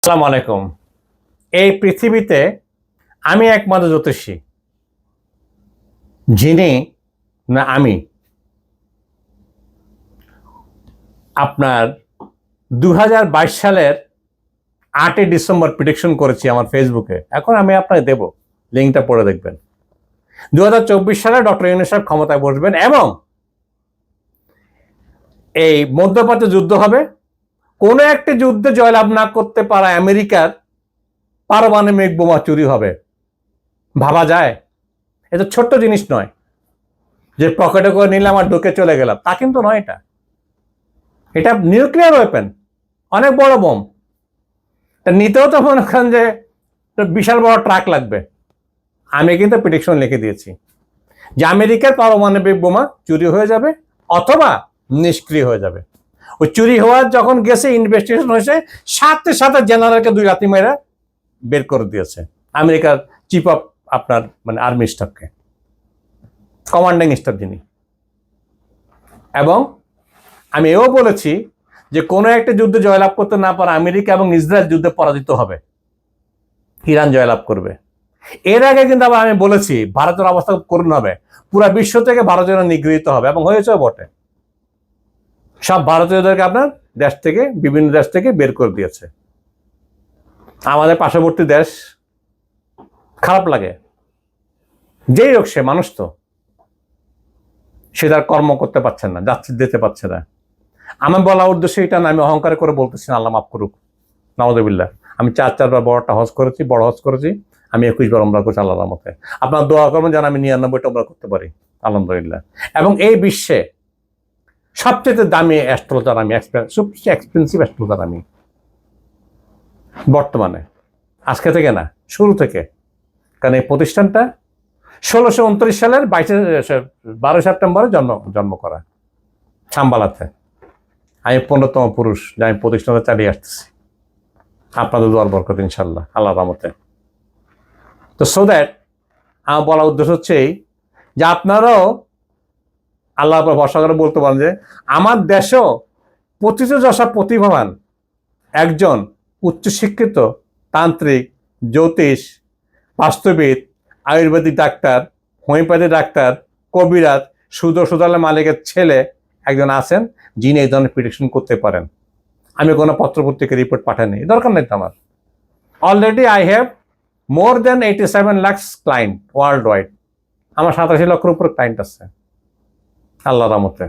আসসালামু আলাইকুম। এই পৃথিবীতে আমি একমাত্র জ্যোতিষী যিনি আমি আপনার 2022 সালের 8 ডিসেম্বর প্রেডিকশন করেছি আমার ফেসবুকে। এখন আমি আপনাকে দেব, লিঙ্কটা পড়ে দেখবেন। 2024 সালে ডক্টর ইউনূস সাহেব ক্ষমতায় বসবেন এবং এই মধ্যপ্রাচ্যে যুদ্ধ হবে। কোনো একটি যুদ্ধে জয়লাভ না করতে পারা আমেরিকার পারমাণবিক বোমা চুরি হবে। ভাবা যায়? এটা ছোট্ট জিনিস নয় যে পকেটে করে নিলাম আর ঢুকে চলে গেলাম, তা কিন্তু নয়। এটা নিউক্লিয়ার ওয়েপেন, অনেক বড় বোম। নিতেও তো মনে করেন যে বিশাল বড় ট্রাক লাগবে। আমি কিন্তু প্রেডিকশন লিখে দিয়েছি যে আমেরিকার পারমাণবিক বোমা চুরি হয়ে যাবে অথবা নিষ্ক্রিয় হয়ে যাবে। ওই চুরি হওয়ার যখন গেছে, ইনভেস্টিগেশন হয়েছে, সাথে সাথে জেনারেলকে 2 রাতি মেয়েরা বের করে দিয়েছে। আমেরিকার চিফ অফ আপনার আর্মি স্টাফকে, কমান্ডিং স্টাফ যিনি। এবং আমি এও বলেছি যে কোনো একটা যুদ্ধে জয়লাভ করতে না পারা আমেরিকা এবং ইসরায়েল যুদ্ধে পরাজিত হবে, ইরান জয়লাভ করবে। এর আগে কিন্তু আবার আমি বলেছি ভারতের অবস্থা করুণ হবে, পুরো বিশ্ব থেকে ভারত যেন নিগৃহীত হবে, এবং হয়েছেও বটে। সব ভারতীয়দেরকে আপনার দেশ থেকে, বিভিন্ন দেশ থেকে বের করে দিয়েছে। আমাদের পার্শ্ববর্তী দেশ, খারাপ লাগে, যেই হোক সে মানুষ, তো সে তার কর্ম করতে পারছে না, যাত্রী দিতে পারছে না। আমার বলা উদ্দেশ্য এটা না, আমি অহংকার করে বলতেছি না, আল্লাহ মাফ করুক, নাউযুবিল্লাহ। আমি 4বার বড়টা হজ করেছি, বড় হজ করেছি। আমি 21 বার উমরা করছি আল্লাহর রহমতে। আপনার দোয়া করবেন যেন আমি 99টা উমরা করতে পারি, আলহামদুলিল্লাহ। এবং এই বিশ্বে সবচেয়ে দামি অ্যাস্ট্রোলজার আমি, সবচেয়ে এক্সপেন্সিভ অ্যাস্ট্রোলজার আমি বর্তমানে, আজকে থেকে না, শুরু থেকে। কারণ এই প্রতিষ্ঠানটা 1629 সালের 12 সেপ্টেম্বরে জন্ম করা, ছাম্বালাতে। আমি 15তম পুরুষ যে আমি প্রতিষ্ঠানটা চালিয়ে আসতেছি, আপনাদের দোয়ার বরকত ইনশাল্লাহ, আল্লাহর রহমতে। তো সো দ্যাট আমার বলা উদ্দেশ্য হচ্ছে এই যে আপনারাও আল্লাহর উপর ভরসা করে বলতে পারেন যে আমার দেশেও প্রতিযশা প্রতিভাবান একজন উচ্চশিক্ষিত তান্ত্রিক, জ্যোতিষ, বাস্তুবিদ, আয়ুর্বেদিক ডাক্তার, হোমিওপ্যাথি ডাক্তার, কবিরাজ, সুদালা মালিকের ছেলে একজন আছেন যিনি এই ধরনের প্রেডিকশন করতে পারেন। আমি কোনো পত্রপত্রিকা রিপোর্ট পাঠাইনি, দরকার নেই তো আমার। Already I have more than 87 lakh client world wide. আমার 87 লক্ষের উপর ক্লায়েন্ট আছে আল্লাহর রহমতে।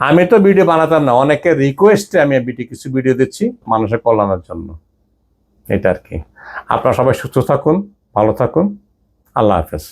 আমি তো ভিডিও বানাতাম না, অনেকের রিকোয়েস্টে আমি কিছু ভিডিও দিচ্ছি মানুষের কল্যাণের জন্য, এটা আর কি। আপনারা সবাই সুস্থ থাকুন, ভালো থাকুন, আল্লাহ হাফেজ।